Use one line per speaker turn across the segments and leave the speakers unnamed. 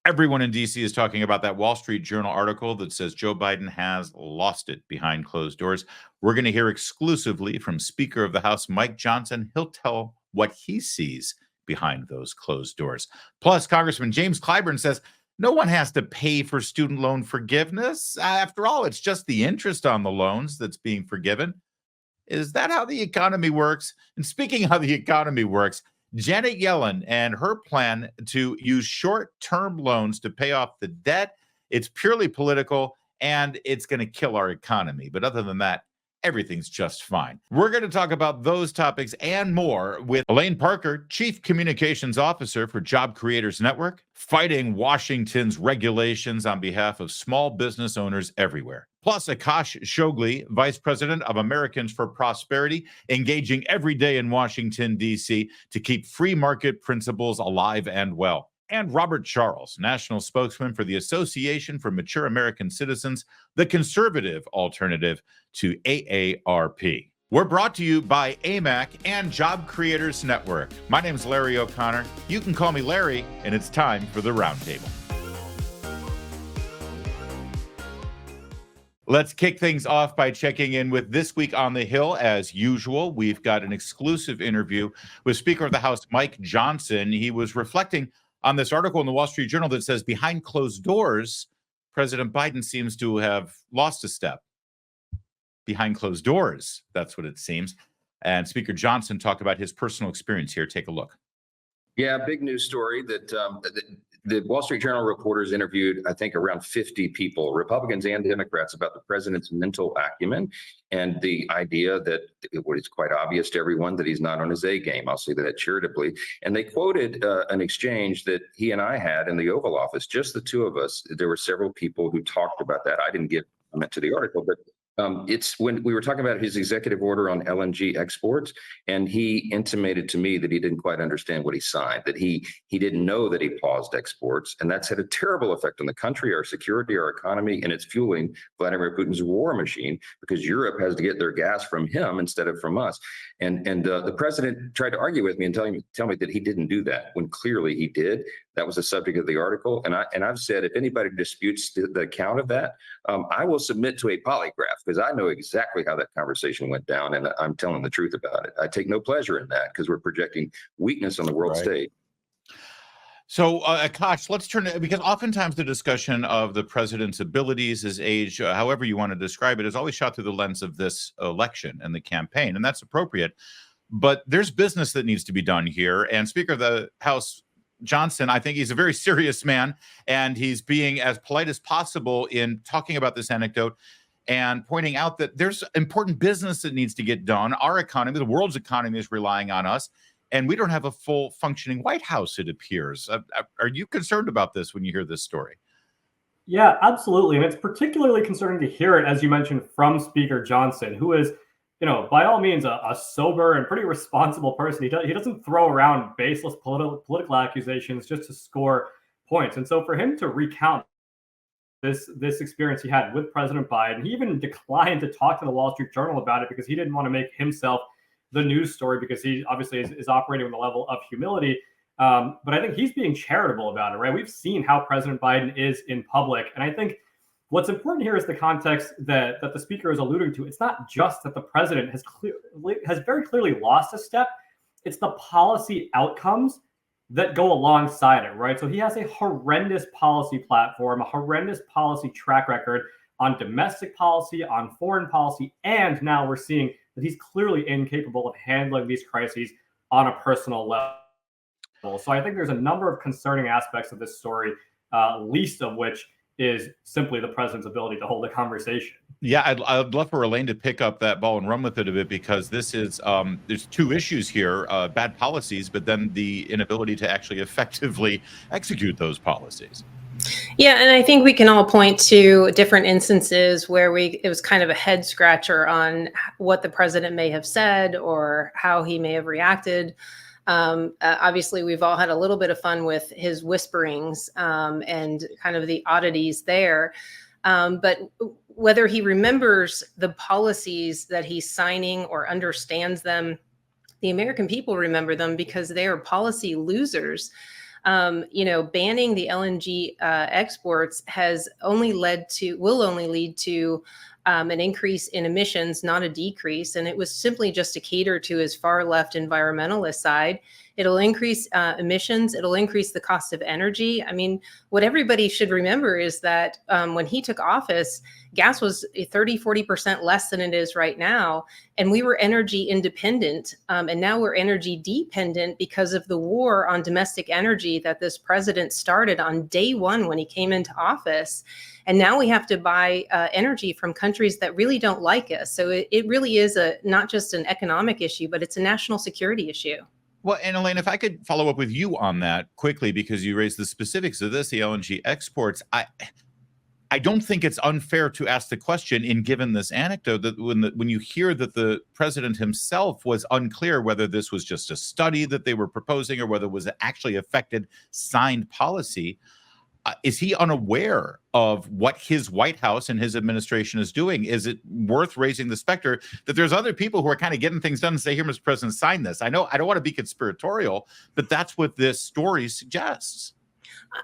Everyone in D.C. is talking about that Wall Street Journal article that says Joe Biden has lost it behind closed doors. We're going to hear exclusively from Speaker of the House Mike Johnson. He'll tell what he sees behind those closed doors. Plus, Congressman James Clyburn says no one has to pay for student loan forgiveness. After all, it's just the interest on the loans that's being forgiven. Is that how the economy works? And speaking of how the economy works, Janet Yellen and her plan to use short-term loans to pay off the debt, it's purely political and it's going to kill our economy. But other than that, everything's just fine. We're going to talk about those topics and more with Elaine Parker, Chief Communications Officer for Job Creators Network, fighting Washington's regulations on behalf of small business owners everywhere. Plus, Akash Chougle, Vice President of Americans for Prosperity, engaging every day in Washington, D.C. to keep free market principles alive and well. And Robert Charles, National Spokesman for the Association for Mature American Citizens, the conservative alternative to AARP. We're brought to you by AMAC and Job Creators Network. My name's Larry O'Connor. You can call me Larry, and it's time for the Roundtable. Let's kick things off by checking in with This Week on the Hill. As usual, we've got an exclusive interview with Speaker of the House Mike Johnson. He was reflecting on this article in the Wall Street Journal that says behind closed doors, President Biden seems to have lost a step. Behind closed doors, that's what it seems. And Speaker Johnson talked about his personal experience here. Take a look.
Yeah, big news story that the Wall Street Journal reporters interviewed, I think, around 50 people, Republicans and Democrats, about the president's mental acumen and the idea that it's quite obvious to everyone that he's not on his A game. I'll say that charitably. And they quoted an exchange that he and I had in the Oval Office, just the two of us. There were several people who talked about that. I didn't give comment to the article, but it's when we were talking about his executive order on LNG exports, and he intimated to me that he didn't quite understand what he signed, that he didn't know that he paused exports, and that's had a terrible effect on the country, our security, our economy, and it's fueling Vladimir Putin's war machine because Europe has to get their gas from him instead of from us. And the president tried to argue with me and tell me that he didn't do that when clearly he did. That was the subject of the article, and I've said if anybody disputes the account of that, I will submit to a polygraph because I know exactly how that conversation went down, and I'm telling the truth about it. I take no pleasure in that because we're projecting weakness on the world stage.
So, Akash, let's turn to, because oftentimes the discussion of the president's abilities, his age, however you want to describe it, is always shot through the lens of this election and the campaign, and that's appropriate. But there's business that needs to be done here, and Speaker of the House Johnson, I think he's a very serious man, and he's being as polite as possible in talking about this anecdote and pointing out that there's important business that needs to get done. Our economy, the world's economy, is relying on us, and we don't have a full functioning White House, it appears. Are you concerned about this when you hear this story?
Yeah, absolutely. And it's particularly concerning to hear it, as you mentioned, from Speaker Johnson, who is, by all means, a sober and pretty responsible person. He doesn't throw around baseless political accusations just to score points. And so for him to recount this experience he had with President Biden, he even declined to talk to the Wall Street Journal about it because he didn't want to make himself the news story, because he obviously is operating with a level of humility. But I think he's being charitable about it, right? We've seen how President Biden is in public. And I think what's important here is the context that the speaker is alluding to. It's not just that the president has very clearly lost a step. It's the policy outcomes that go alongside it, right? So he has a horrendous policy platform, a horrendous policy track record on domestic policy, on foreign policy, and now we're seeing that he's clearly incapable of handling these crises on a personal level. So I think there's a number of concerning aspects of this story, least of which is simply the president's ability to hold a conversation.
Yeah, I'd love for Elaine to pick up that ball and run with it a bit, because this is there's two issues here: bad policies, but then the inability to actually effectively execute those policies.
Yeah, and I think we can all point to different instances where it was kind of a head scratcher on what the president may have said or how he may have reacted. Obviously, we've all had a little bit of fun with his whisperings and kind of the oddities there. But whether he remembers the policies that he's signing or understands them, the American people remember them because they are policy losers. Banning the LNG exports will only lead to an increase in emissions, not a decrease. And it was simply just to cater to his far left environmentalist side. It'll increase emissions. It'll increase the cost of energy. I mean, what everybody should remember is that when he took office, gas was 30-40% less than it is right now. And we were energy independent. And now we're energy dependent because of the war on domestic energy that this president started on day one when he came into office. And now we have to buy energy from countries that really don't like us. So it really is not just an economic issue, but it's a national security issue.
Well, and Elaine, if I could follow up with you on that quickly, because you raised the specifics of this, the LNG exports. I don't think it's unfair to ask the question, in given this anecdote, that when you hear that the president himself was unclear whether this was just a study that they were proposing or whether it was actually affected signed policy. Is he unaware of what his White House and his administration is doing? Is it worth raising the specter that there's other people who are kind of getting things done and say, here, Mr. President, sign this? I know I don't want to be conspiratorial, but that's what this story suggests.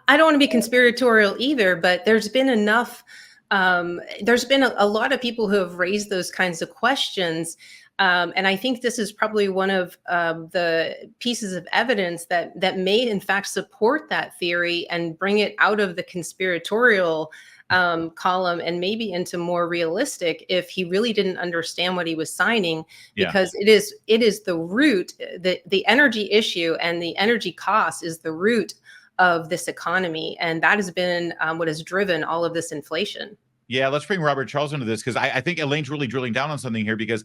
I don't want to be conspiratorial either, but there's been enough. There's been a lot of people who have raised those kinds of questions. And I think this is probably one of the pieces of evidence that may, in fact, support that theory and bring it out of the conspiratorial column and maybe into more realistic, if he really didn't understand what he was signing, because it is the root, the energy issue and the energy cost is the root of this economy. And that has been what has driven all of this inflation.
Yeah, let's bring Robert Charles into this, because I think Elaine's really drilling down on something here, because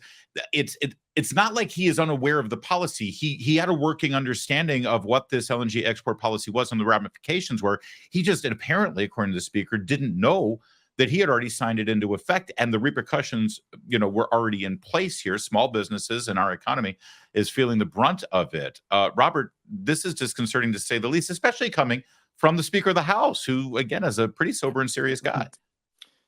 it's not like he is unaware of the policy. He had a working understanding of what this LNG export policy was and the ramifications were. He just apparently, according to the speaker, didn't know that he had already signed it into effect, and the repercussions, were already in place here. Small businesses and our economy is feeling the brunt of it. Robert, this is disconcerting to say the least, especially coming from the Speaker of the House, who, again, is a pretty sober and serious guy.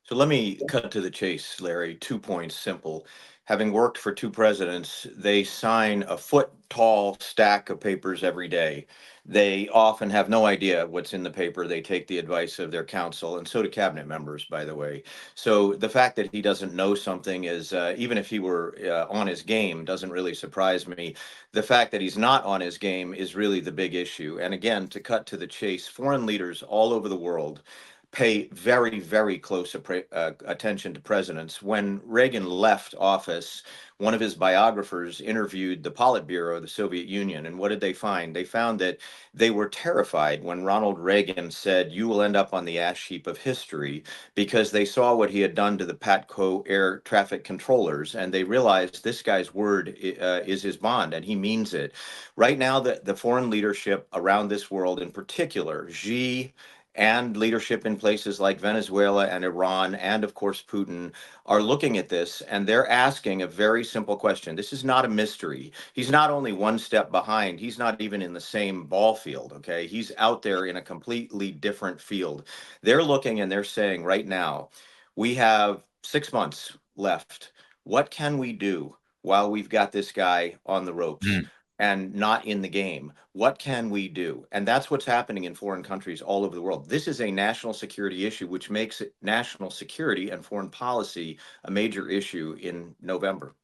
So let me cut to the chase, Larry. 2 points, simple. Having worked for 2 presidents, they sign a foot-tall stack of papers every day. They often have no idea what's in the paper. They take the advice of their counsel, and so do cabinet members, by the way. So the fact that he doesn't know something is, even if he were on his game, doesn't really surprise me. The fact that he's not on his game is really the big issue. And again, to cut to the chase, foreign leaders all over the world pay very, very close attention to presidents. When Reagan left office, one of his biographers interviewed the Politburo of the Soviet Union. And what did they find? They found that they were terrified when Ronald Reagan said, "You will end up on the ash heap of history," because they saw what he had done to the PATCO air traffic controllers. And they realized this guy's word is his bond, and he means it. Right now, the foreign leadership around this world, in particular, Xi, and leadership in places like Venezuela and Iran, and of course Putin, are looking at this, and they're asking a very simple question. This is not a mystery. He's not only one step behind, he's not even in the same ball field, okay? He's out there in a completely different field. They're looking and they're saying right now, we have 6 months left. What can we do while we've got this guy on the ropes? And not in the game? What can we do? And that's what's happening in foreign countries all over the world. This is a national security issue, which makes it national security and foreign policy a major issue in November.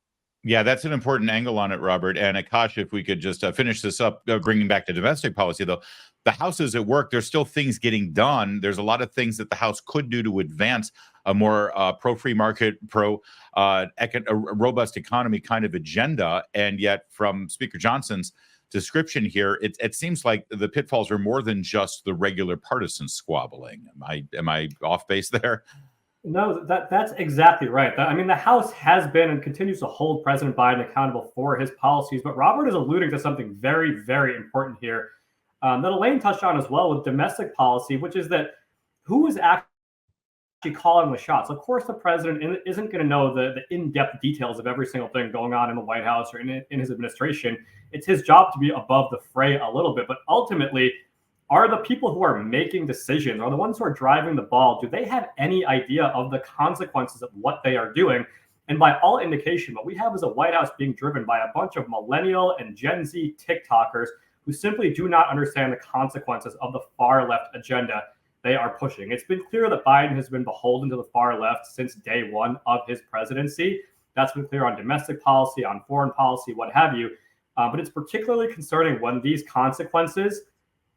Yeah, that's an important angle on it, Robert. And Akash, if we could just finish this up, bringing back to domestic policy, though, the House is at work. There's still things getting done. There's a lot of things that the House could do to advance a more pro-free market, robust economy kind of agenda. And yet, from Speaker Johnson's description here, it seems like the pitfalls are more than just the regular partisan squabbling. Am I off base there?
No, that's exactly right. I mean, the House has been and continues to hold President Biden accountable for his policies, but Robert is alluding to something very, very important here that Elaine touched on as well with domestic policy, which is that who is actually calling the shots? Of course, the president isn't going to know the in-depth details of every single thing going on in the White House or in his administration. It's his job to be above the fray a little bit, but ultimately, are the people who are making decisions, are the ones who are driving the ball, do they have any idea of the consequences of what they are doing? And by all indication, what we have is a White House being driven by a bunch of millennial and Gen Z TikTokers who simply do not understand the consequences of the far left agenda they are pushing. It's been clear that Biden has been beholden to the far left since day one of his presidency. That's been clear on domestic policy, on foreign policy, what have you. But it's particularly concerning when these consequences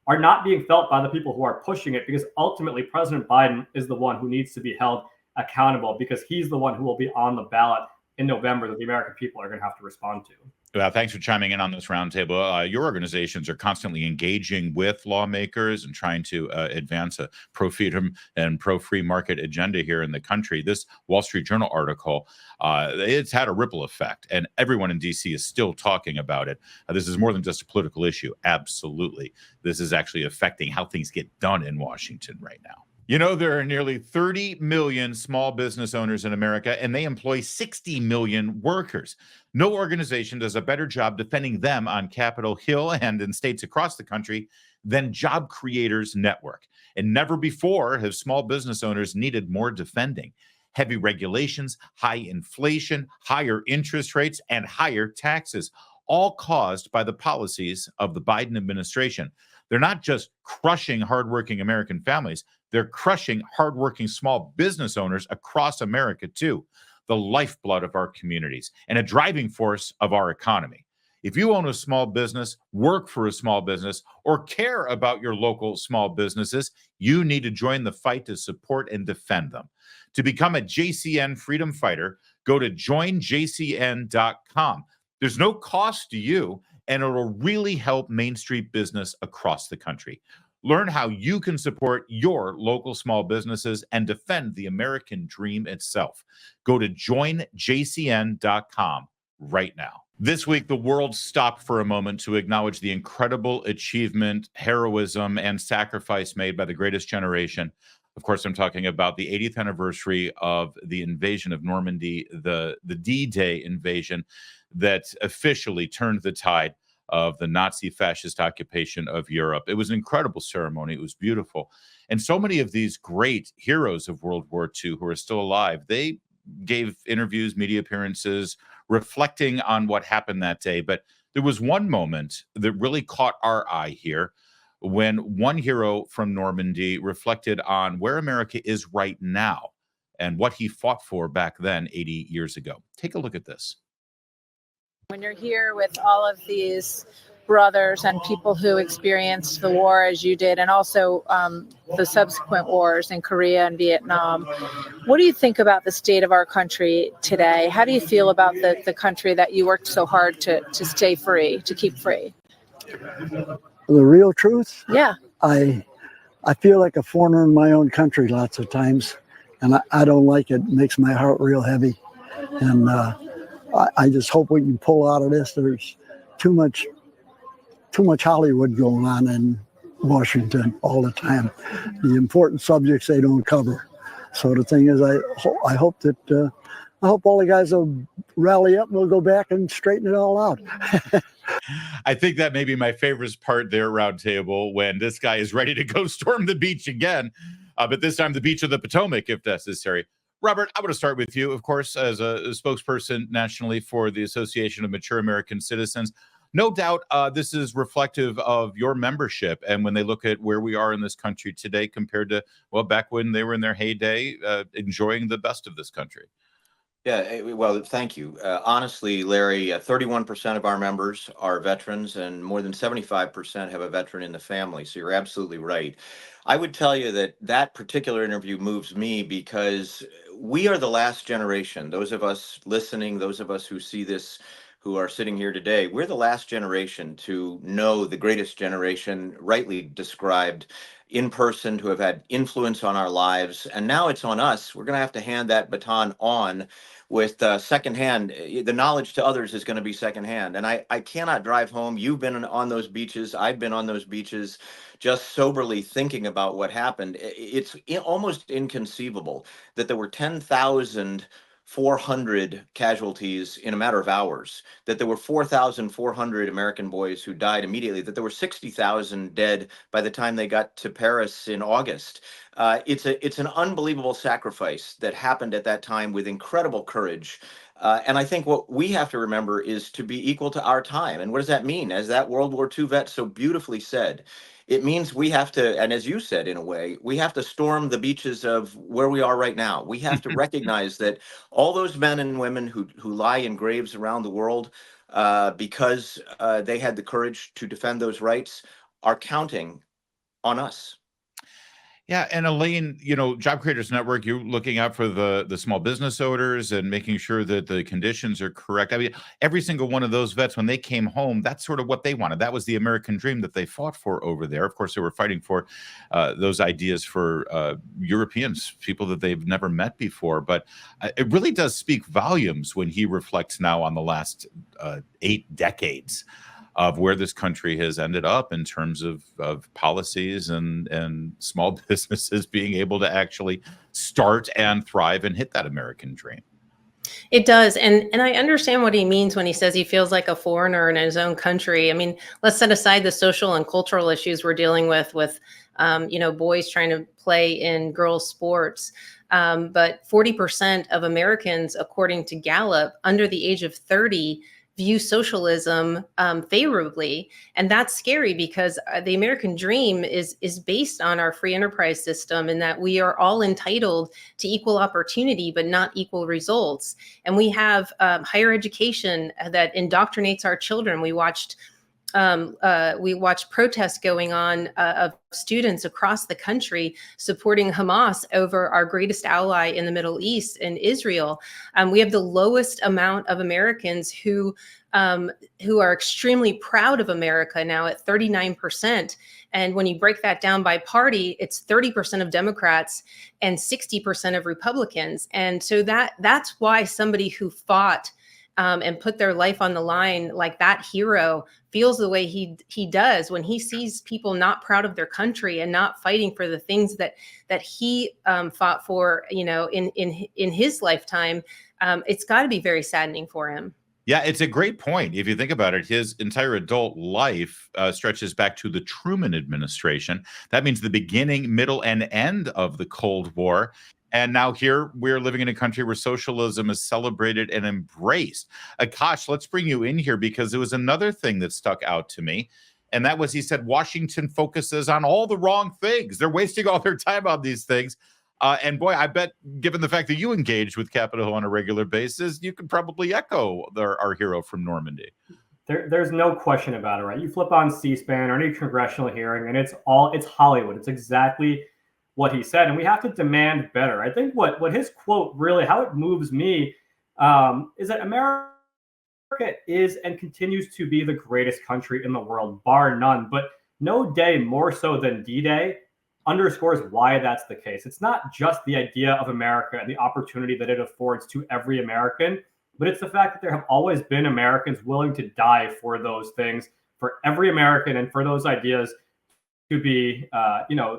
are not being felt by the people who are pushing it, because ultimately President Biden is the one who needs to be held accountable, because he's the one who will be on the ballot in November that the American people are going to have to respond to.
Well, thanks for chiming in on this roundtable. Your organizations are constantly engaging with lawmakers and trying to advance a pro-freedom and pro-free market agenda here in the country. This Wall Street Journal article, it's had a ripple effect, and everyone in D.C. is still talking about it. This is more than just a political issue. Absolutely. This is actually affecting how things get done in Washington right now. You know, there are nearly 30 million small business owners in America, and they employ 60 million workers. No organization does a better job defending them on Capitol Hill and in states across the country than Job Creators Network. And never before have small business owners needed more defending. Heavy regulations, high inflation, higher interest rates, and higher taxes, all caused by the policies of the Biden administration. They're not just crushing hardworking American families, they're crushing hardworking small business owners across America too, the lifeblood of our communities and a driving force of our economy. If you own a small business, work for a small business, or care about your local small businesses, you need to join the fight to support and defend them. To become a JCN freedom fighter, go to joinjcn.com. There's no cost to you, and it'll really help Main Street business across the country. Learn how you can support your local small businesses and defend the American dream itself. Go to joinjcn.com right now. This week, the world stopped for a moment to acknowledge the incredible achievement, heroism, and sacrifice made by the greatest generation. Of course, I'm talking about the 80th anniversary of the invasion of Normandy, the D-Day invasion that officially turned the tide of the Nazi fascist occupation of Europe. It was an incredible ceremony. It was beautiful. And so many of these great heroes of World War II who are still alive, they gave interviews, media appearances, reflecting on what happened that day. But there was one moment that really caught our eye here when one hero from Normandy reflected on where America is right now and what he fought for back then 80 years ago. Take a look at this.
When you're here with all of these brothers and people who experienced the war as you did, and also the subsequent wars in Korea and Vietnam, what do you think about the state of our country today? How do you feel about the country that you worked so hard to stay free, to keep free?
The real truth?
Yeah.
I feel like a foreigner in my own country lots of times, and I don't like it. It makes my heart real heavy. And I just hope we can pull out of this. There's too much Hollywood going on in Washington all the time. The important subjects they don't cover. So the thing is, I hope that I hope all the guys will rally up and we'll go back and straighten it all out.
I think that may be my favorite part there, Roundtable, when this guy is ready to go storm the beach again, but this time the beach of the Potomac, if necessary. Robert, I want to start with you, of course, as a spokesperson nationally for the Association of Mature American Citizens. No doubt this is reflective of your membership. And when they look at where we are in this country today compared to, well, back when they were in their heyday, enjoying the best of this country.
Yeah, well, thank you. Honestly, Larry, 31% of our members are veterans, and more than 75% have a veteran in the family. So you're absolutely right. I would tell you that that particular interview moves me because we are the last generation. Those of us listening, those of us who see this, who are sitting here today, we're the last generation to know the greatest generation, rightly described, in person, to have had influence on our lives. And now it's on us. We're going to have to hand that baton on with secondhand. The knowledge to others is going to be secondhand. And I cannot drive home. You've been on those beaches. I've been on those beaches, just soberly thinking about what happened. It's almost inconceivable that there were 10,400 casualties in a matter of hours, that there were 4,400 American boys who died immediately, that there were 60,000 dead by the time they got to Paris in August. It's an unbelievable sacrifice that happened at that time with incredible courage. And I think what we have to remember is to be equal to our time. And what does that mean? As that World War II vet so beautifully said, it means we have to, and as you said, in a way, we have to storm the beaches of where we are right now. We have to recognize that all those men and women who lie in graves around the world because they had the courage to defend those rights are counting on us.
Yeah, and Elaine, Job Creators Network, you're looking out for the small business owners and making sure that the conditions are correct. I mean, every single one of those vets, when they came home, that's sort of what they wanted. That was the American dream that they fought for over there. Of course, they were fighting for those ideas for Europeans, people that they've never met before. But it really does speak volumes when he reflects now on the last 8 decades of where this country has ended up in terms of policies and small businesses being able to actually start and thrive and hit that American dream.
It does. And I understand what he means when he says he feels like a foreigner in his own country. I mean, let's set aside the social and cultural issues we're dealing with boys trying to play in girls' sports. But 40% of Americans, according to Gallup, under the age of 30, view socialism favorably. And that's scary because the American dream is based on our free enterprise system, and that we are all entitled to equal opportunity, but not equal results. And we have higher education that indoctrinates our children. We watched protests going on of students across the country supporting Hamas over our greatest ally in the Middle East, in Israel. We have the lowest amount of Americans who are extremely proud of America now at 39%. And when you break that down by party, it's 30% of Democrats and 60% of Republicans. And so that's why somebody who fought and put their life on the line like that hero feels the way he does when he sees people not proud of their country and not fighting for the things that he fought for, in his lifetime. It's got to be very saddening for him.
Yeah, it's a great point. If you think about it, his entire adult life stretches back to the Truman administration. That means the beginning, middle, and end of the Cold War. And now here we're living in a country where socialism is celebrated and embraced. Akash, let's bring you in here because it was another thing that stuck out to me. And that was, he said, Washington focuses on all the wrong things. They're wasting all their time on these things. And boy, I bet given the fact that you engage with Capitol Hill on a regular basis, you could probably echo our hero from Normandy.
There's no question about it, right? You flip on C-SPAN or any congressional hearing and it's Hollywood. It's exactly what he said, and we have to demand better. I think what his quote really, how it moves me, is that America is and continues to be the greatest country in the world, bar none. But no day more so than D-Day underscores why that's the case. It's not just the idea of America and the opportunity that it affords to every American, but it's the fact that there have always been Americans willing to die for those things, for every American, and for those ideas to be,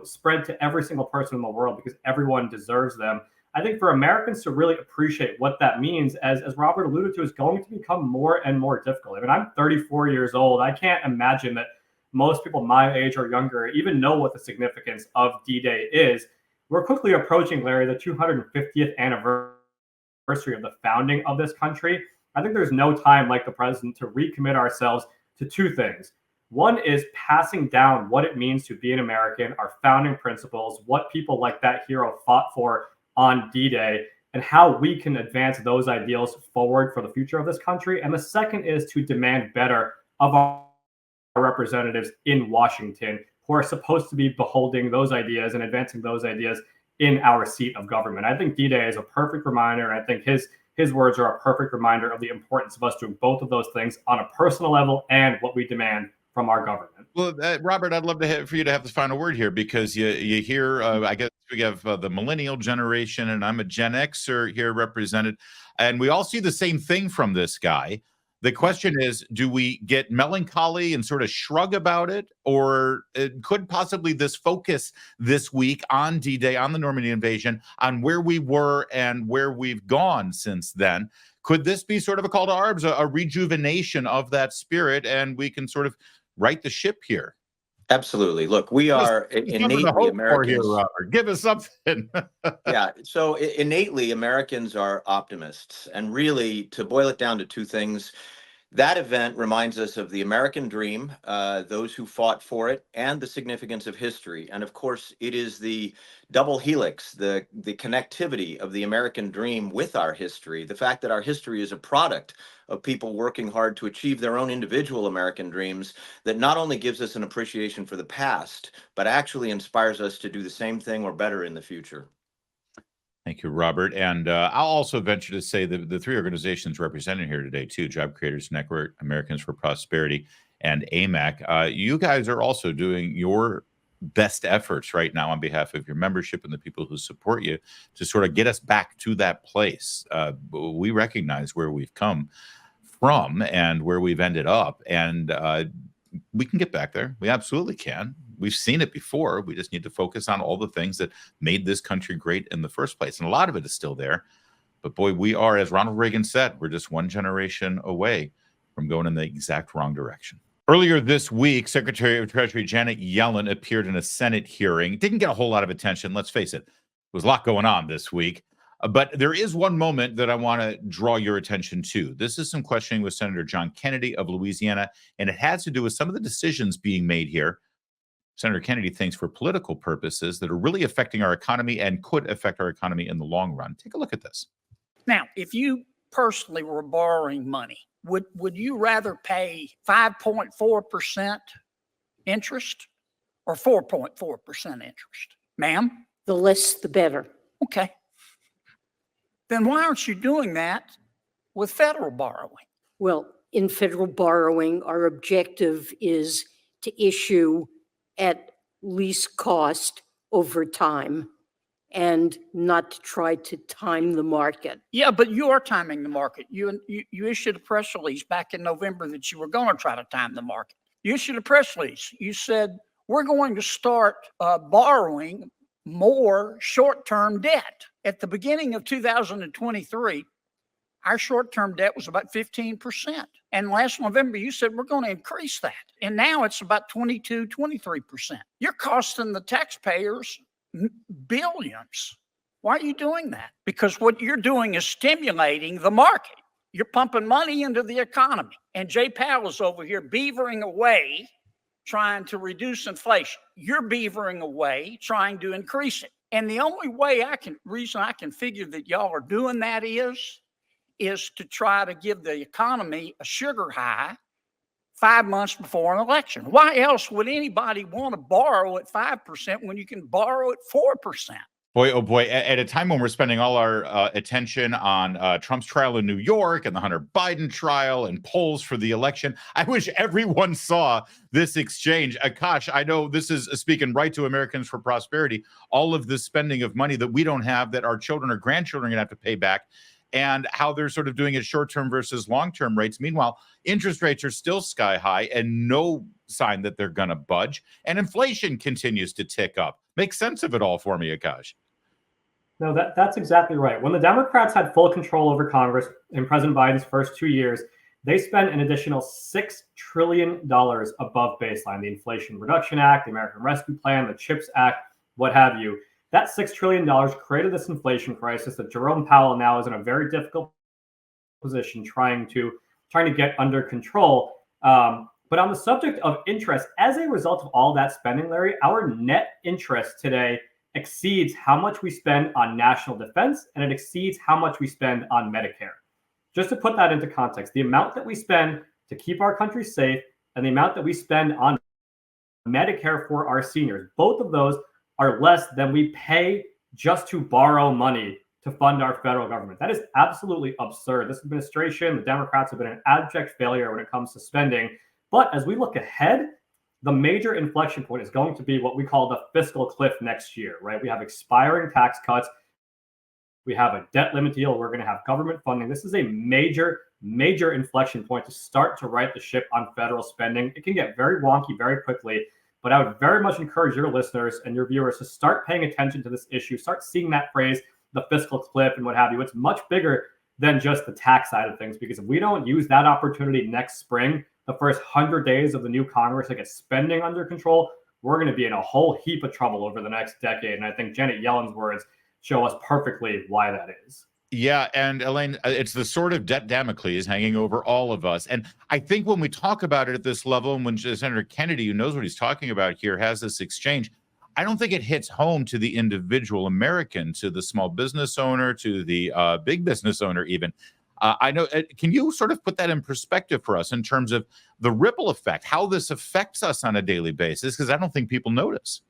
spread to every single person in the world because everyone deserves them. I think for Americans to really appreciate what that means, as Robert alluded to, is going to become more and more difficult. I mean, I'm 34 years old. I can't imagine that most people my age or younger even know what the significance of D-Day is. We're quickly approaching, Larry, the 250th anniversary of the founding of this country. I think there's no time like the present to recommit ourselves to two things. One is passing down what it means to be an American, our founding principles, what people like that hero fought for on D-Day, and how we can advance those ideals forward for the future of this country. And the second is to demand better of our representatives in Washington, who are supposed to be beholding those ideas and advancing those ideas in our seat of government. I think D-Day is a perfect reminder, and I think his words are a perfect reminder of the importance of us doing both of those things on a personal level and what we demand from our government.
Well, Robert, I'd love for you to have the final word here because you hear, I guess we have the millennial generation, and I'm a Gen Xer here represented, and we all see the same thing from this guy. The question is, do we get melancholy and sort of shrug about it, or could possibly this focus this week on D-Day, on the Normandy invasion, on where we were and where we've gone since then? Could this be sort of a call to arms, a rejuvenation of that spirit, and we can sort of right the ship here?
Absolutely. Look, we are
Give us something to
innately
hope for here,
Americans.
Robert. Give us something.
Yeah. So innately, Americans are optimists. And really, to boil it down to two things, that event reminds us of the American dream, those who fought for it, and the significance of history. And of course, it is the double helix, the connectivity of the American dream with our history, the fact that our history is a product of people working hard to achieve their own individual American dreams, that not only gives us an appreciation for the past, but actually inspires us to do the same thing or better in the future.
Thank you, Robert. And I'll also venture to say that the three organizations represented here today, too, Job Creators Network, Americans for Prosperity, and AMAC, you guys are also doing your best efforts right now on behalf of your membership and the people who support you to sort of get us back to that place. We recognize where we've come from and where we've ended up, and we can get back there. We absolutely can. We've seen it before. We just need to focus on all the things that made this country great in the first place. And a lot of it is still there. But boy, we are, as Ronald Reagan said, we're just one generation away from going in the exact wrong direction. Earlier this week, Secretary of Treasury Janet Yellen appeared in a Senate hearing. Didn't get a whole lot of attention. Let's face it. There was a lot going on this week. But there is one moment that I want to draw your attention to. This is some questioning with Senator John Kennedy of Louisiana, and it has to do with some of the decisions being made here. Senator Kennedy thinks for political purposes that are really affecting our economy and could affect our economy in the long run. Take a look at this.
Now, if you personally were borrowing money, would you rather pay 5.4% interest or 4.4% interest? Ma'am?
The less, the better.
Okay. Then why aren't you doing that with federal borrowing?
Well, in federal borrowing, our objective is to issue at least cost over time and not to try to time the market.
Yeah, but you are timing the market. You issued a press release back in November that you were going to try to time the market. You issued a press release. You said, we're going to start borrowing more short-term debt. At the beginning of 2023, our short-term debt was about 15%. And last November, you said we're going to increase that. And now it's about 22, 23%. You're costing the taxpayers billions. Why are you doing that? Because what you're doing is stimulating the market. You're pumping money into the economy. And Jay Powell's over here beavering away, trying to reduce inflation. You're beavering away, trying to increase it. And the only way reason I can figure that y'all are doing that is to try to give the economy a sugar high 5 months before an election. Why else would anybody want to borrow at 5% when you can borrow at 4%?
Boy, oh boy, at a time when we're spending all our attention on Trump's trial in New York and the Hunter Biden trial and polls for the election, I wish everyone saw this exchange. Akash, I know this is speaking right to Americans for Prosperity, all of this spending of money that we don't have, that our children or grandchildren are going to have to pay back, and how they're sort of doing it short-term versus long-term rates. Meanwhile, interest rates are still sky high and no sign that they're going to budge, and inflation continues to tick up. Make sense of it all for me, Akash.
No, that's exactly right. When the Democrats had full control over Congress in President Biden's first 2 years, they spent an additional $6 trillion above baseline. The Inflation Reduction Act, the American Rescue Plan, the CHIPS Act, what have you. That $6 trillion created this inflation crisis that Jerome Powell now is in a very difficult position trying to get under control. But on the subject of interest, as a result of all that spending, Larry, our net interest today exceeds how much we spend on national defense, and it exceeds how much we spend on Medicare. Just to put that into context, the amount that we spend to keep our country safe and the amount that we spend on Medicare for our seniors, both of those are less than we pay just to borrow money to fund our federal government. That is absolutely absurd. This administration, the Democrats, have been an abject failure when it comes to spending. But as we look ahead, the major inflection point is going to be what we call the fiscal cliff next year, right? We have expiring tax cuts. We have a debt limit deal. We're going to have government funding. This is a major inflection point to start to right the ship on federal spending. It can get very wonky very quickly, but I would very much encourage your listeners and your viewers to start paying attention to this issue, start seeing that phrase, the fiscal cliff and what have you. It's much bigger than just the tax side of things, because if we don't use that opportunity next spring, the first 100 days of the new Congress to get spending under control, we're going to be in a whole heap of trouble over the next decade. And I think Janet Yellen's words show us perfectly why that is.
Yeah, and Elaine, it's the sword of Damocles hanging over all of us. And I think when we talk about it at this level, and when Senator Kennedy, who knows what he's talking about here, has this exchange, I don't think it hits home to the individual American, to the small business owner, to the big business owner even. I know, can you sort of put that in perspective for us in terms of the ripple effect, how this affects us on a daily basis? Because I don't think people notice.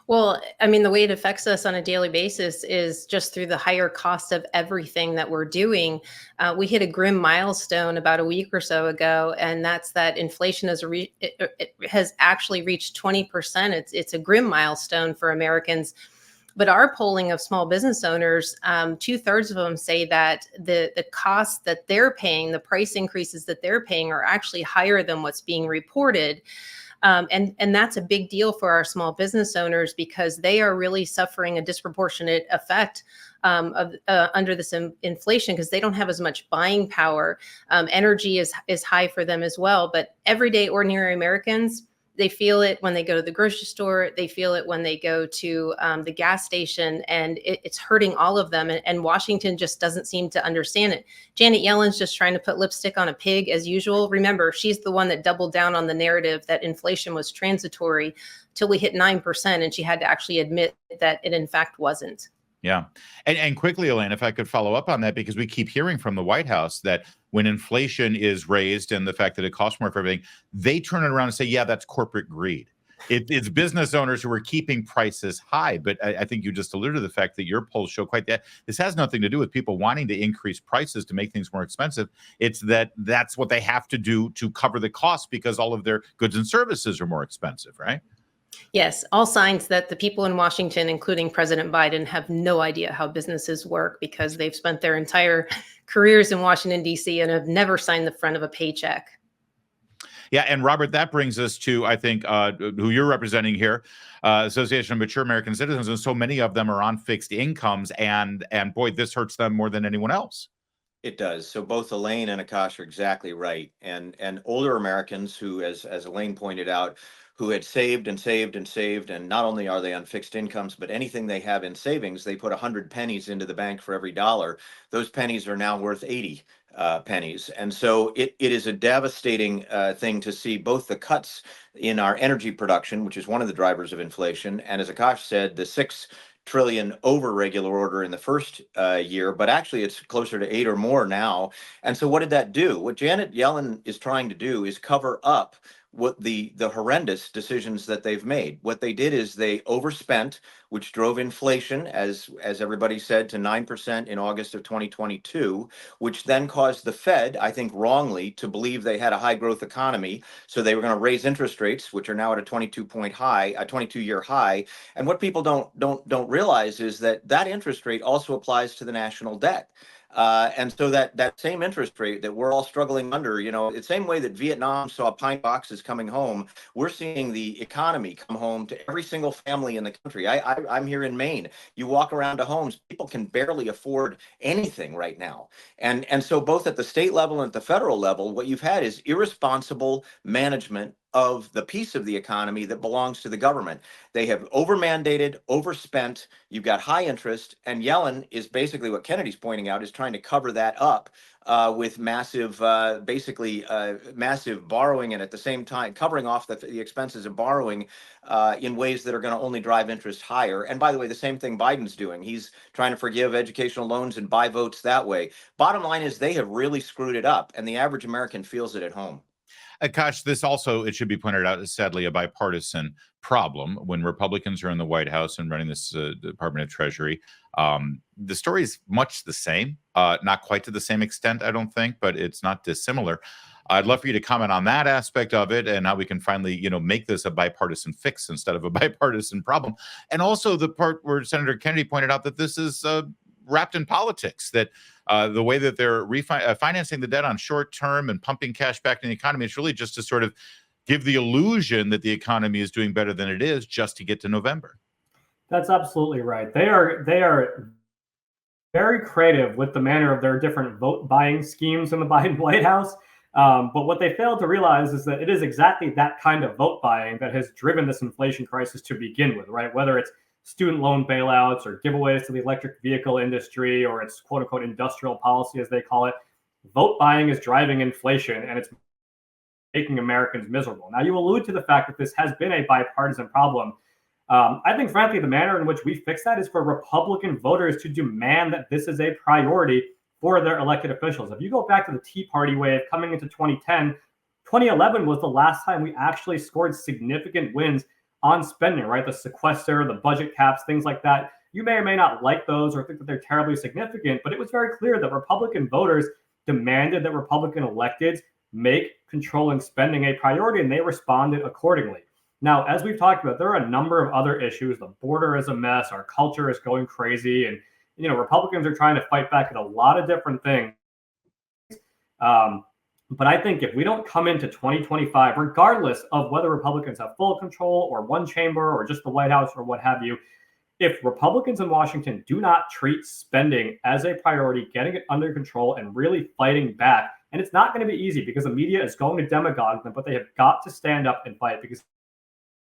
Well, I mean, the way it affects us on a daily basis is just through the higher cost of everything that we're doing. We hit a grim milestone about a week or so ago, and that's that inflation has actually reached 20%. It's a grim milestone for Americans. But our polling of small business owners, 2/3 of them say that the costs that they're paying, the price increases that they're paying, are actually higher than what's being reported. And that's a big deal for our small business owners because they are really suffering a disproportionate effect under this inflation because they don't have as much buying power. Energy is high for them as well. But everyday ordinary Americans, they feel it when they go to the grocery store. They feel it when they go to the gas station, and it's hurting all of them. And Washington just doesn't seem to understand it. Janet Yellen's just trying to put lipstick on a pig as usual. Remember, she's the one that doubled down on the narrative that inflation was transitory till we hit 9%, and she had to actually admit that it in fact wasn't.
Yeah. And quickly, Elaine, if I could follow up on that, because we keep hearing from the White House that when inflation is raised and the fact that it costs more for everything, they turn it around and say, yeah, that's corporate greed. It's business owners who are keeping prices high. But I think you just alluded to the fact that your polls show quite that. This has nothing to do with people wanting to increase prices to make things more expensive. It's that's what they have to do to cover the cost because all of their goods and services are more expensive, right?
Yes, all signs that the people in Washington, including President Biden, have no idea how businesses work because they've spent their entire careers in Washington, D.C. and have never signed the front of a paycheck.
Yeah, and Robert, that brings us to, I think, who you're representing here, Association of Mature American Citizens, and so many of them are on fixed incomes, and boy, this hurts them more than anyone else.
It does. So both Elaine and Akash are exactly right. And older Americans who, as Elaine pointed out, who had saved and saved and saved, and not only are they on fixed incomes, but anything they have in savings, they put 100 pennies into the bank for every dollar. Those pennies are now worth 80 pennies. And so it is a devastating thing to see both the cuts in our energy production, which is one of the drivers of inflation, and as Akash said, the $6 trillion over regular order in the first year, but actually it's closer to 8 or more now. And so what did that do? What Janet Yellen is trying to do is cover up what the horrendous decisions that they've made. What they did is they overspent, which drove inflation, as everybody said, to 9% in August of 2022, which then caused the Fed, I think wrongly, to believe they had a high growth economy. So they were going to raise interest rates, which are now at a 22-year high. And what people don't realize is that interest rate also applies to the national debt. And so that same interest rate that we're all struggling under, the same way that Vietnam saw pine boxes coming home, we're seeing the economy come home to every single family in the country. I'm here in Maine. You walk around to homes, people can barely afford anything right now. And so both at the state level and at the federal level, what you've had is irresponsible management of the piece of the economy that belongs to the government. They have over-mandated, overspent, you've got high interest, and Yellen is basically what Kennedy's pointing out, is trying to cover that up with massive, massive borrowing, and at the same time covering off the expenses of borrowing in ways that are going to only drive interest higher. And by the way, the same thing Biden's doing. He's trying to forgive educational loans and buy votes that way. Bottom line is they have really screwed it up, and the average American feels it at home.
Akash, this also, it should be pointed out, is sadly a bipartisan problem. When Republicans are in the White House and running this Department of Treasury, the story is much the same, not quite to the same extent, I don't think, but it's not dissimilar. I'd love for you to comment on that aspect of it and how we can finally, make this a bipartisan fix instead of a bipartisan problem. And also the part where Senator Kennedy pointed out that this is wrapped in politics, that the way that they're financing the debt on short term and pumping cash back in the economy, it's really just to sort of give the illusion that the economy is doing better than it is just to get to November.
That's absolutely right. They are very creative with the manner of their different vote buying schemes in the Biden White House. But what they failed to realize is that it is exactly that kind of vote buying that has driven this inflation crisis to begin with, right? Whether it's student loan bailouts or giveaways to the electric vehicle industry, or it's quote unquote industrial policy, as they call it, vote buying is driving inflation, and it's making Americans miserable. Now, you allude to the fact that this has been a bipartisan problem. I think, frankly, the manner in which we fix that is for Republican voters to demand that this is a priority for their elected officials. If you go back to the Tea Party wave coming into 2010, 2011 was the last time we actually scored significant wins on spending, right? The sequester, the budget caps, things like that. You may or may not like those or think that they're terribly significant, but it was very clear that Republican voters demanded that Republican electeds make controlling spending a priority, and they responded accordingly. Now, as we've talked about, there are a number of other issues. The border is a mess. Our culture is going crazy. And, you know, Republicans are trying to fight back at a lot of different things. But I think if we don't come into 2025, regardless of whether Republicans have full control or one chamber or just the White House or what have you, if Republicans in Washington do not treat spending as a priority, getting it under control and really fighting back, and it's not going to be easy because the media is going to demagogue them, but they have got to stand up and fight, because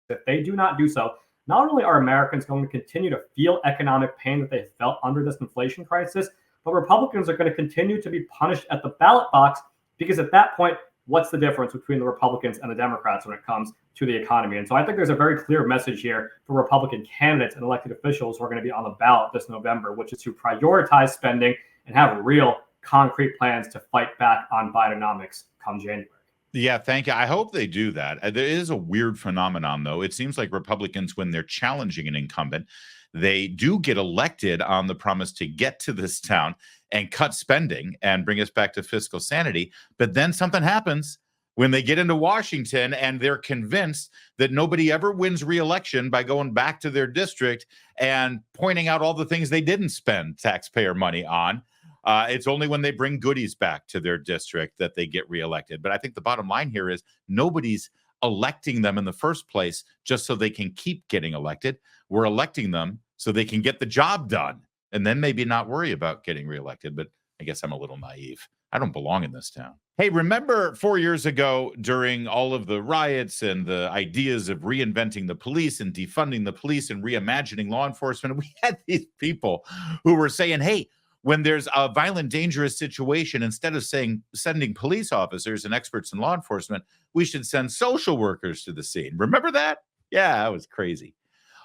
if they do not do so, not only are Americans going to continue to feel economic pain that they have felt under this inflation crisis, but Republicans are going to continue to be punished at the ballot box, because at that point, what's the difference between the Republicans and the Democrats when it comes to the economy? And so I think there's a very clear message here for Republican candidates and elected officials who are going to be on the ballot this November, which is to prioritize spending and have real concrete plans to fight back on Bidenomics come January.
Yeah, thank you. I hope they do that. There is a weird phenomenon, though. It seems like Republicans, when they're challenging an incumbent, they do get elected on the promise to get to this town and cut spending and bring us back to fiscal sanity. But then something happens when they get into Washington and they're convinced that nobody ever wins re-election by going back to their district and pointing out all the things they didn't spend taxpayer money on. It's only when they bring goodies back to their district that they get reelected. But I think the bottom line here is nobody's electing them in the first place just so they can keep getting elected. We're electing them so they can get the job done and then maybe not worry about getting reelected. But I guess I'm a little naive. I don't belong in this town. Hey, remember 4 years ago during all of the riots and the ideas of reinventing the police and defunding the police and reimagining law enforcement, we had these people who were saying, hey, when there's a violent, dangerous situation, instead of sending police officers and experts in law enforcement, we should send social workers to the scene. Remember that? Yeah, that was crazy.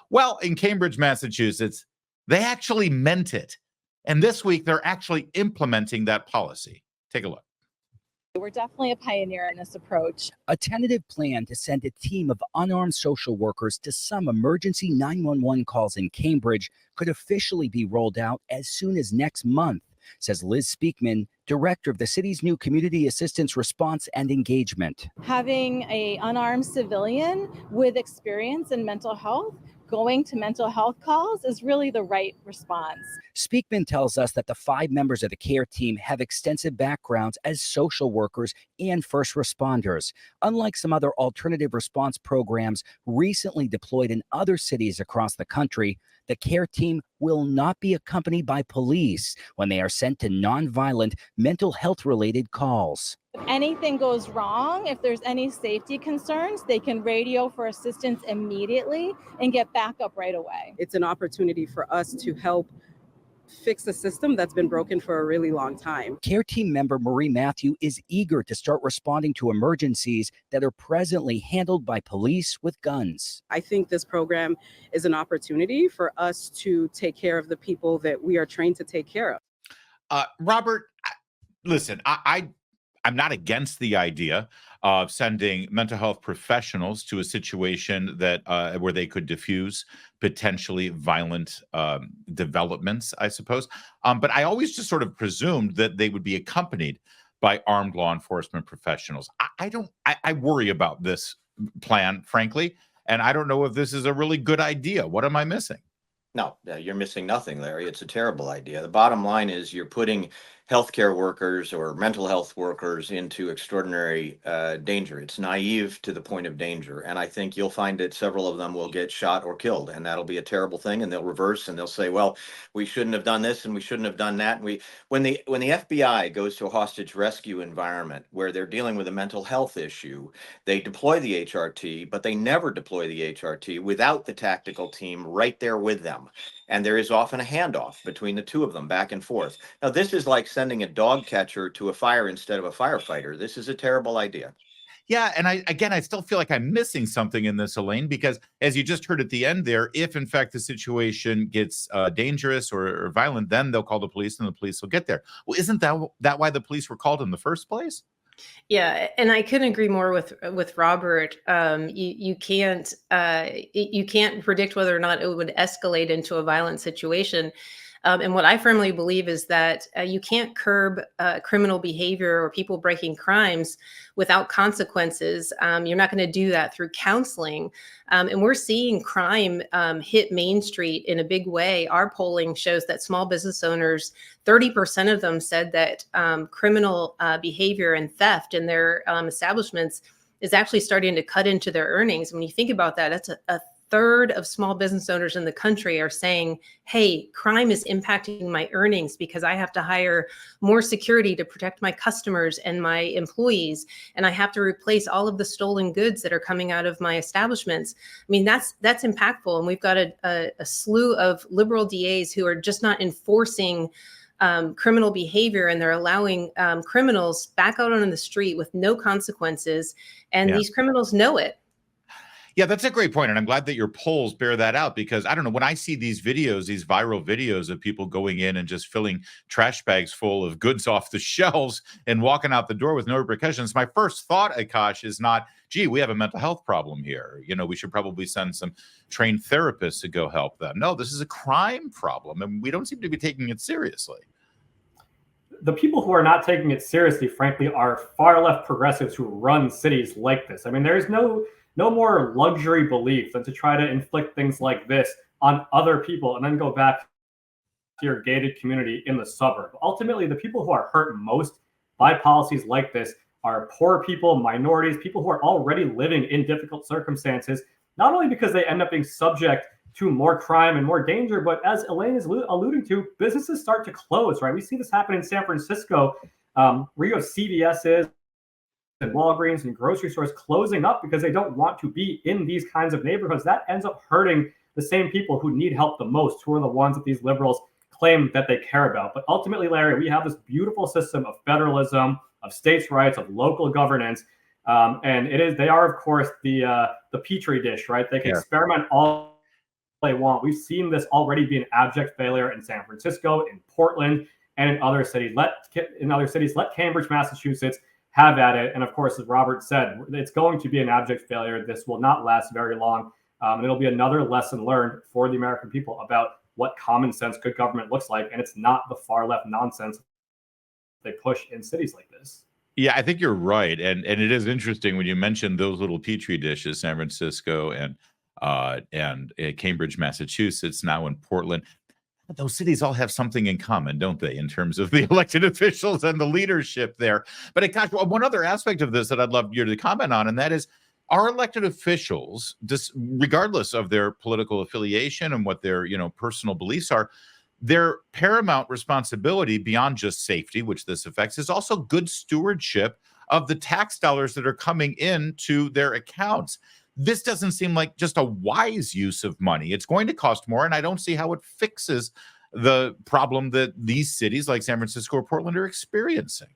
Well, in Cambridge, Massachusetts, they actually meant it. And this week, they're actually implementing that policy. Take a look.
We're definitely a pioneer in this approach.
A tentative plan to send a team of unarmed social workers to some emergency 911 calls in Cambridge could officially be rolled out as soon as next month, says Liz Spokesman, director of the city's new Community Assistance Response and Engagement.
Having an unarmed civilian with experience in mental health going to mental health calls is really the right response.
Spokesman tells us that the 5 members of the CARE team have extensive backgrounds as social workers and first responders. Unlike some other alternative response programs recently deployed in other cities across the country, the CARE team will not be accompanied by police when they are sent to nonviolent mental health-related calls.
If anything goes wrong, if there's any safety concerns, they can radio for assistance immediately and get backup right away.
It's an opportunity for us to help fix a system that's been broken for a really long time.
CARE team member Marie Matthew is eager to start responding to emergencies that are presently handled by police with guns.
I think this program is an opportunity for us to take care of the people that we are trained to take care of.
Robert, listen, I'm not against the idea of sending mental health professionals to a situation that where they could diffuse potentially violent developments, I suppose. But I always just sort of presumed that they would be accompanied by armed law enforcement professionals. I worry about this plan, frankly, and I don't know if this is a really good idea. What am I missing?
No, you're missing nothing, Larry. It's a terrible idea. The bottom line is you're putting healthcare workers or mental health workers into extraordinary danger. It's naive to the point of danger. And I think you'll find that several of them will get shot or killed, and that'll be a terrible thing. And they'll reverse and they'll say, well, we shouldn't have done this and we shouldn't have done that. And when the FBI goes to a hostage rescue environment where they're dealing with a mental health issue, they deploy the HRT, but they never deploy the HRT without the tactical team right there with them. And there is often a handoff between the two of them back and forth. Now, this is like sending a dog catcher to a fire instead of a firefighter. This is a terrible idea.
Yeah, and I still feel like I'm missing something in this, Elaine, because as you just heard at the end there, if in fact the situation gets dangerous or violent, then they'll call the police and the police will get there. Well, isn't that why the police were called in the first place?
Yeah, and I couldn't agree more with Robert. You can't predict whether or not it would escalate into a violent situation. And what I firmly believe is that you can't curb criminal behavior or people breaking crimes without consequences. You're not going to do that through counseling. And we're seeing crime hit Main Street in a big way. Our polling shows that small business owners, 30% of them said that criminal behavior and theft in their establishments is actually starting to cut into their earnings. When you think about that, that's a third of small business owners in the country are saying, hey, crime is impacting my earnings because I have to hire more security to protect my customers and my employees. And I have to replace all of the stolen goods that are coming out of my establishments. I mean, that's impactful. And we've got a slew of liberal DAs who are just not enforcing criminal behavior, and they're allowing criminals back out on the street with no consequences. And these criminals know it.
Yeah, that's a great point. And I'm glad that your polls bear that out, because I don't know, when I see these videos, these viral videos of people going in and just filling trash bags full of goods off the shelves and walking out the door with no repercussions, my first thought, Akash, is not, gee, we have a mental health problem here. You know, we should probably send some trained therapists to go help them. No, this is a crime problem, and we don't seem to be taking it seriously.
The people who are not taking it seriously, frankly, are far left progressives who run cities like this. I mean, there's no more luxury belief than to try to inflict things like this on other people and then go back to your gated community in the suburb. Ultimately, the people who are hurt most by policies like this are poor people, minorities, people who are already living in difficult circumstances, not only because they end up being subject to more crime and more danger, but as Elaine is alluding to, businesses start to close, right? We see this happen in San Francisco, where you have CVS's and Walgreens and grocery stores closing up because they don't want to be in these kinds of neighborhoods. That ends up hurting the same people who need help the most, who are the ones that these liberals claim that they care about. But ultimately, Larry, we have this beautiful system of federalism, of states' rights, of local governance. And they are, of course, the petri dish, right? They can experiment all they want. We've seen this already be an abject failure in San Francisco, in Portland, and in other cities. Let Cambridge, Massachusetts have at it. And of course, as Robert said, it's going to be an abject failure. This will not last very long. And it'll be another lesson learned for the American people about what common sense good government looks like. And it's not the far left nonsense they push in cities like this.
Yeah, I think you're right. And it is interesting when you mentioned those little petri dishes, San Francisco and Cambridge, Massachusetts, now in Portland. Those cities all have something in common, don't they, in terms of the elected officials and the leadership there. But Akash, one other aspect of this that I'd love you to comment on, and that is, our elected officials, regardless of their political affiliation and what their personal beliefs are, their paramount responsibility beyond just safety, which this affects, is also good stewardship of the tax dollars that are coming into their accounts. This doesn't seem like just a wise use of money. It's going to cost more, and I don't see how it fixes the problem that these cities like San Francisco or Portland are experiencing.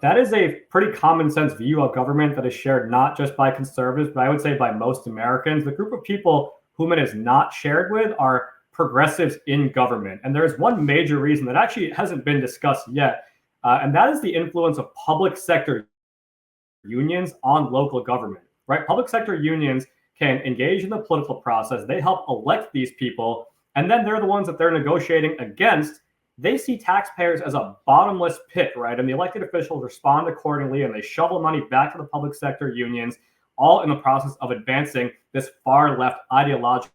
That is a pretty common sense view of government that is shared not just by conservatives, but I would say by most Americans. The group of people whom it is not shared with are progressives in government. And there's one major reason that actually hasn't been discussed yet, and that is the influence of public sector unions on local government. Right? Public sector unions can engage in the political process. They help elect these people, and then they're the ones that they're negotiating against. They see taxpayers as a bottomless pit, right? And the elected officials respond accordingly, and they shovel money back to the public sector unions, all in the process of advancing this far left ideological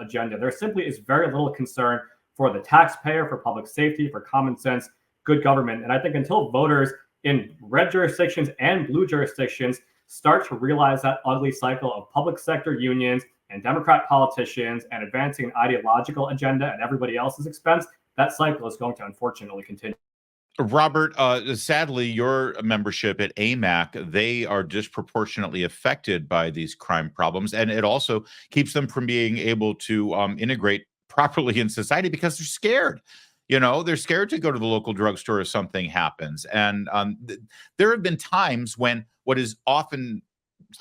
agenda. There simply is very little concern for the taxpayer, for public safety, for common sense good government. And I think until voters in red jurisdictions and blue jurisdictions start to realize that ugly cycle of public sector unions and Democrat politicians and advancing an ideological agenda at everybody else's expense, that cycle is going to unfortunately continue.
Robert, sadly, your membership at AMAC, they are disproportionately affected by these crime problems, and it also keeps them from being able to integrate properly in society because they're scared. You know, they're scared to go to the local drugstore if something happens. And there have been times when what is often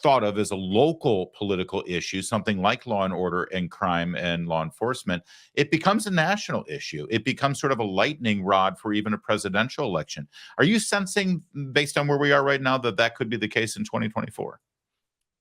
thought of as a local political issue, something like law and order and crime and law enforcement, it becomes a national issue. It becomes sort of a lightning rod for even a presidential election. Are you sensing, based on where we are right now, that that could be the case in 2024?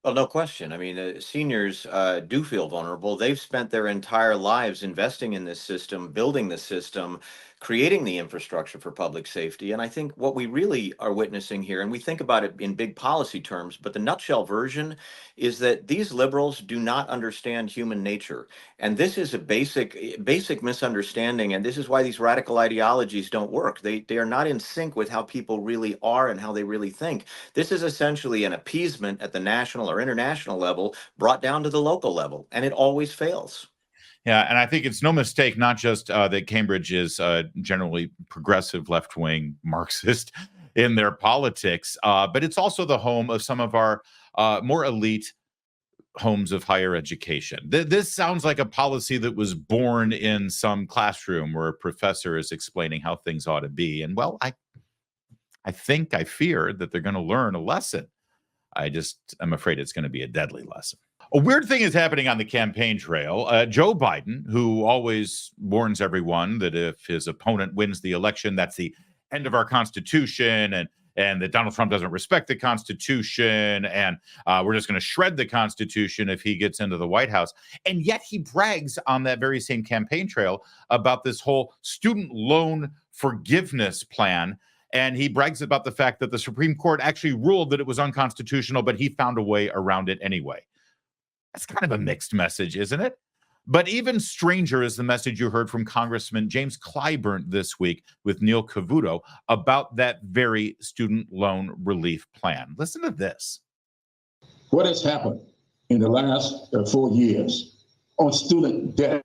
Well, no question. I mean, seniors do feel vulnerable. They've spent their entire lives investing in this system, building the system, creating the infrastructure for public safety. And I think what we really are witnessing here, and we think about it in big policy terms, but the nutshell version is that these liberals do not understand human nature. And this is a basic misunderstanding. And this is why these radical ideologies don't work. They are not in sync with how people really are and how they really think. This is essentially an appeasement at the national or international level brought down to the local level, and it always fails.
Yeah, and I think it's no mistake, not just that Cambridge is generally progressive, left-wing, Marxist in their politics, but it's also the home of some of our more elite homes of higher education. This sounds like a policy that was born in some classroom where a professor is explaining how things ought to be. And well, I fear that they're going to learn a lesson. I'm afraid it's going to be a deadly lesson. A weird thing is happening on the campaign trail. Joe Biden, who always warns everyone that if his opponent wins the election, that's the end of our Constitution, and that Donald Trump doesn't respect the Constitution, and we're just going to shred the Constitution if he gets into the White House. And yet he brags on that very same campaign trail about this whole student loan forgiveness plan. And he brags about the fact that the Supreme Court actually ruled that it was unconstitutional, but he found a way around it anyway. That's kind of a mixed message, isn't it? But even stranger is the message you heard from Congressman James Clyburn this week with Neil Cavuto about that very student loan relief plan. Listen to this.
What has happened in the last 4 years on student debt,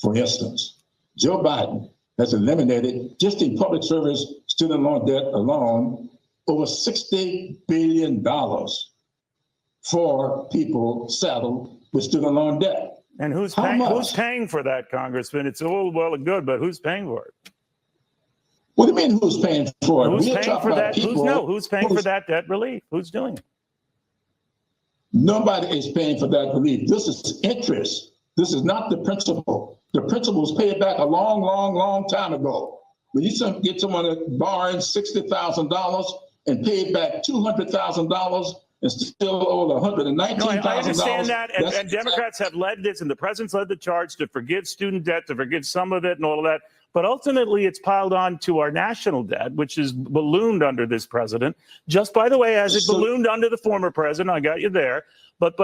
for instance? Joe Biden has eliminated, just in public service student loan debt alone, over $60 billion for people saddled with student loan debt.
And who's paying for that, Congressman? It's all well and good, but who's paying for it?
What do you mean who's paying for it?
Who's paying for that? Who's paying for that debt relief? Who's doing it?
Nobody is paying for that relief. This is interest. This is not the principal. The principal was paid back a long, long, long time ago. When you get someone borrowing $60,000 and paid back $200,000 and still owe $119,000.
No, I understand that, and Democrats have led this, and the president's led the charge to forgive student debt, to forgive some of it and all of that. But ultimately, it's piled on to our national debt, which is ballooned under this president. Just by the way, as it ballooned under the former president, I got you there. But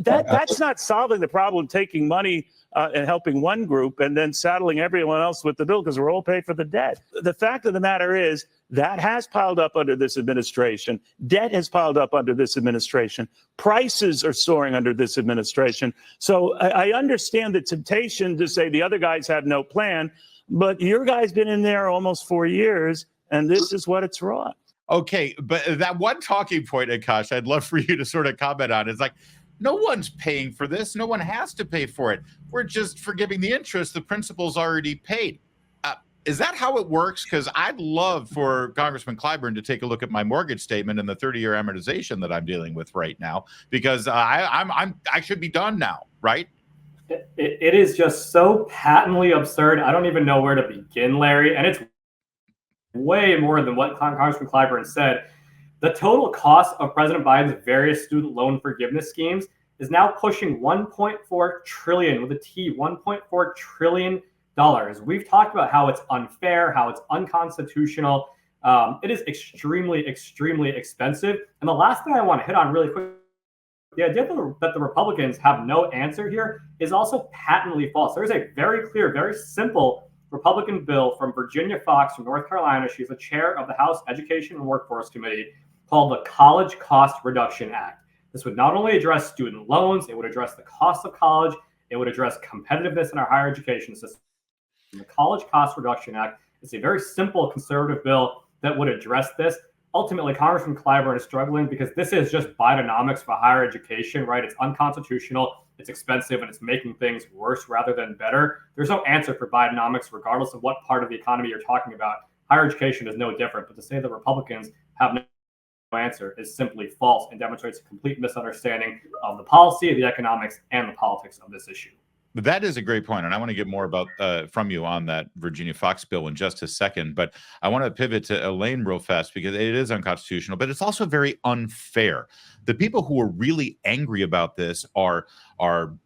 that's not solving the problem, taking money and helping one group and then saddling everyone else with the bill because we're all paid for the debt. The fact of the matter is that has piled up under this administration. Debt has piled up under this administration. Prices are soaring under this administration. So I understand the temptation to say the other guys have no plan, but your guy's been in there almost 4 years, and this is what it's wrought.
Okay, but that one talking point, Akash, I'd love for you to sort of comment on. It's like, no one's paying for this. No one has to pay for it. We're just forgiving the interest. The principal's already paid. Is that how it works? Because I'd love for Congressman Clyburn to take a look at my mortgage statement and the 30-year amortization that I'm dealing with right now, because I should be done now, right?
It is just so patently absurd. I don't even know where to begin, Larry. And it's way more than what Congressman Clyburn said. The total cost of President Biden's various student loan forgiveness schemes is now pushing $1.4 trillion with a T, $1.4 trillion. We've talked about how it's unfair, how it's unconstitutional. It is extremely, extremely expensive. And the last thing I want to hit on really quick, the idea that the Republicans have no answer here is also patently false. There's a very clear, very simple Republican bill from Virginia Fox from North Carolina. She's the chair of the House Education and Workforce Committee, called the College Cost Reduction Act. This would not only address student loans, it would address the cost of college, it would address competitiveness in our higher education system. The College Cost Reduction Act is a very simple conservative bill that would address this. Ultimately, Congressman Clyburn is struggling because this is just Bidenomics for higher education, right? It's unconstitutional, it's expensive, and it's making things worse rather than better. There's no answer for Bidenomics, regardless of what part of the economy you're talking about. Higher education is no different, but to say that Republicans have no answer is simply false and demonstrates a complete misunderstanding of the policy, the economics, and the politics of this issue.
But that is a great point, and I want to get more about from you on that Virginia Fox bill in just a second. But I want to pivot to Elaine real fast because it is unconstitutional, but it's also very unfair. The people who are really angry about this are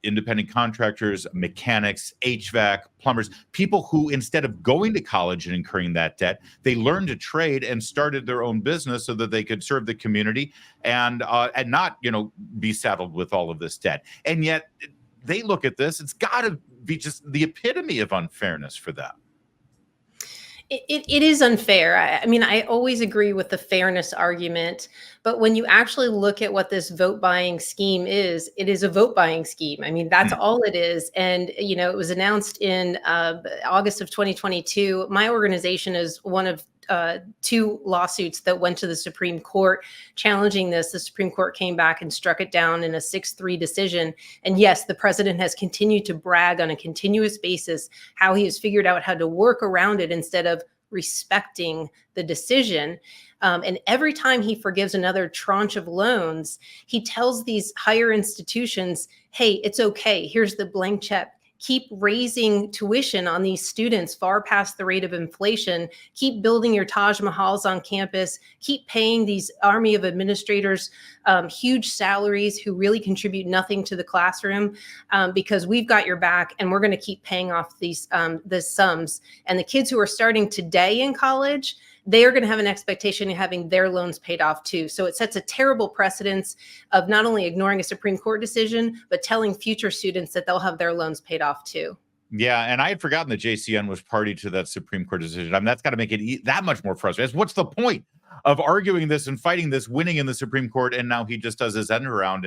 independent contractors, mechanics, HVAC, plumbers, people who, instead of going to college and incurring that debt, they learned a trade and started their own business so that they could serve the community and not, be saddled with all of this debt. And yet, they look at this, it's got to be just the epitome of unfairness for them.
It is unfair. I mean, I always agree with the fairness argument, but when you actually look at what this vote buying scheme is, it is a vote buying scheme. I mean, that's all it is. And, it was announced in August of 2022. My organization is one of 2 lawsuits that went to the Supreme Court challenging this. The Supreme Court came back and struck it down in a 6-3 decision. And yes, the president has continued to brag on a continuous basis how he has figured out how to work around it instead of respecting the decision. And every time he forgives another tranche of loans, he tells these higher institutions, hey, it's okay. Here's the blank check. Keep raising tuition on these students far past the rate of inflation. Keep building your Taj Mahals on campus. Keep paying these army of administrators huge salaries who really contribute nothing to the classroom because we've got your back and we're going to keep paying off these the sums. And the kids who are starting today in college, they are going to have an expectation of having their loans paid off too. So it sets a terrible precedence of not only ignoring a Supreme Court decision, but telling future students that they'll have their loans paid off too.
Yeah, and I had forgotten that JCN was party to that Supreme Court decision. I mean, that's got to make it that much more frustrating. What's the point of arguing this and fighting this, winning in the Supreme Court, and now he just does his end around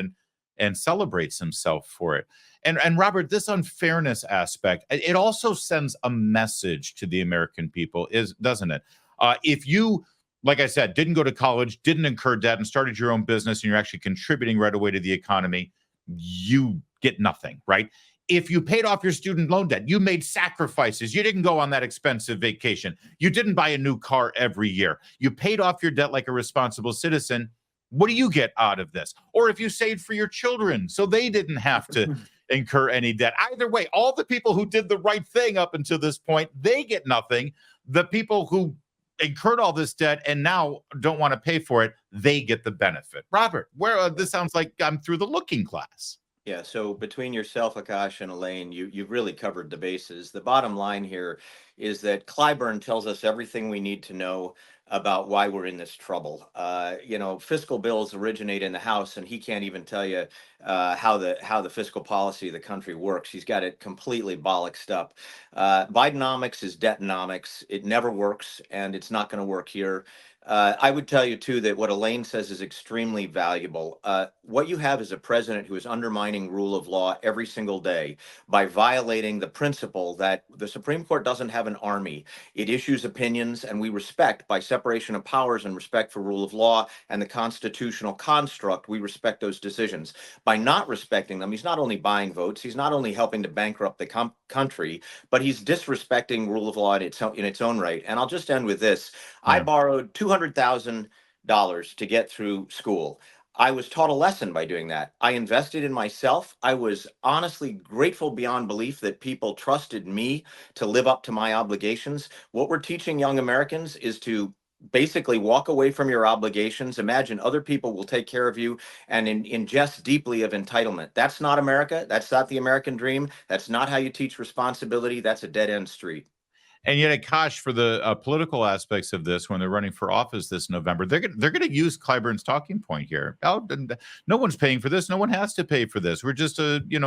and celebrates himself for it. And Robert, this unfairness aspect, it also sends a message to the American people, doesn't it? If you, like I said, didn't go to college, didn't incur debt, and started your own business, and you're actually contributing right away to the economy, you get nothing, right? If you paid off your student loan debt, you made sacrifices, you didn't go on that expensive vacation, you didn't buy a new car every year, you paid off your debt like a responsible citizen, what do you get out of this? Or if you saved for your children so they didn't have to incur any debt. Either way, all the people who did the right thing up until this point, they get nothing. The people who incurred all this debt and now don't want to pay for it, they get the benefit. Robert, this sounds like I'm through the looking glass.
Yeah, so between yourself, Akash, and Elaine, you've really covered the bases. The bottom line here is that Clyburn tells us everything we need to know about why we're in this trouble. Fiscal bills originate in the House, and he can't even tell you how the fiscal policy of the country works. He's got it completely bollocksed up. Bidenomics is debtonomics. It never works, and it's not going to work here. I would tell you, too, that what Elaine says is extremely valuable. What you have is a president who is undermining rule of law every single day by violating the principle that the Supreme Court doesn't have an army. It issues opinions, and we respect, by separation of powers and respect for rule of law and the constitutional construct, we respect those decisions. By not respecting them, he's not only buying votes, he's not only helping to bankrupt the country, but he's disrespecting rule of law in its own right. And I'll just end with this. I borrowed $200,000 to get through school. I was taught a lesson by doing that. I invested in myself. I was honestly grateful beyond belief that people trusted me to live up to my obligations. What we're teaching young Americans is to basically walk away from your obligations. Imagine other people will take care of you and ingest deeply of entitlement. That's not America. That's not the American dream. That's not how you teach responsibility. That's a dead-end street.
And yet, Akash, for the political aspects of this, when they're running for office this November, they're going to use Clyburn's talking point here. Oh, no one's paying for this. No one has to pay for this. We're just,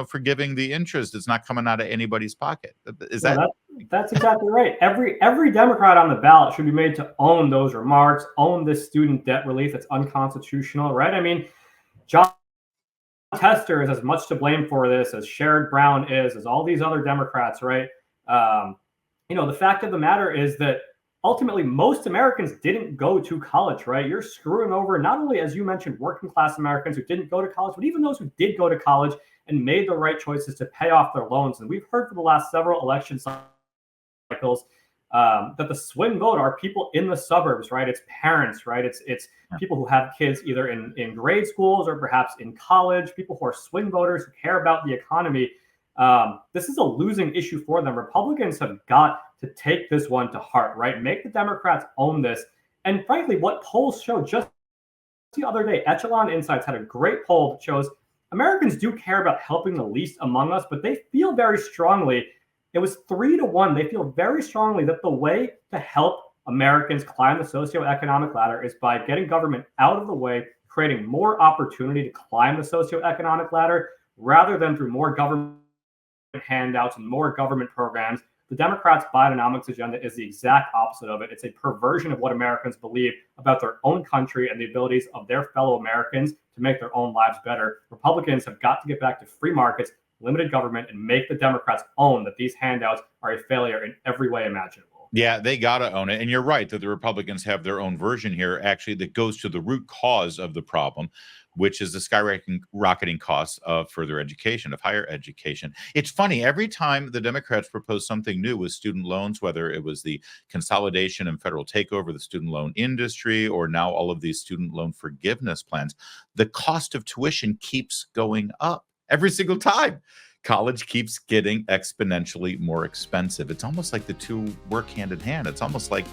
forgiving the interest. It's not coming out of anybody's pocket. Is that?
That's exactly right. Every Democrat on the ballot should be made to own those remarks, own this student debt relief that's unconstitutional, right? I mean, John Tester is as much to blame for this as Sherrod Brown is, as all these other Democrats, right? The fact of the matter is that ultimately most Americans didn't go to college, right? You're screwing over not only, as you mentioned, working class Americans who didn't go to college, but even those who did go to college and made the right choices to pay off their loans. And we've heard for the last several election cycles that the swing vote are people in the suburbs, right? It's parents, right? It's people who have kids either in grade schools or perhaps in college, people who are swing voters who care about the economy. This is a losing issue for them. Republicans have got to take this one to heart, right? Make the Democrats own this. And frankly, what polls show just the other day, Echelon Insights had a great poll that shows Americans do care about helping the least among us, but they feel very strongly, it was 3-1. They feel very strongly that the way to help Americans climb the socioeconomic ladder is by getting government out of the way, creating more opportunity to climb the socioeconomic ladder, rather than through more government handouts and more government programs. The Democrats' Bidenomics agenda is the exact opposite of it. It's a perversion of what Americans believe about their own country and the abilities of their fellow Americans to make their own lives better. Republicans have got to get back to free markets, limited government, and make the Democrats own that these handouts are a failure in every way imaginable.
Yeah, they got to own it. And you're right that the Republicans have their own version here, actually, that goes to the root cause of the problem, which is the skyrocketing costs of further education, of higher education. It's funny, every time the Democrats propose something new with student loans, whether it was the consolidation and federal takeover of the student loan industry, or now all of these student loan forgiveness plans, the cost of tuition keeps going up every single time. College keeps getting exponentially more expensive. It's almost like the two work hand in hand. It's almost like,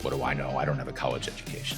what do I know? I don't have a college education.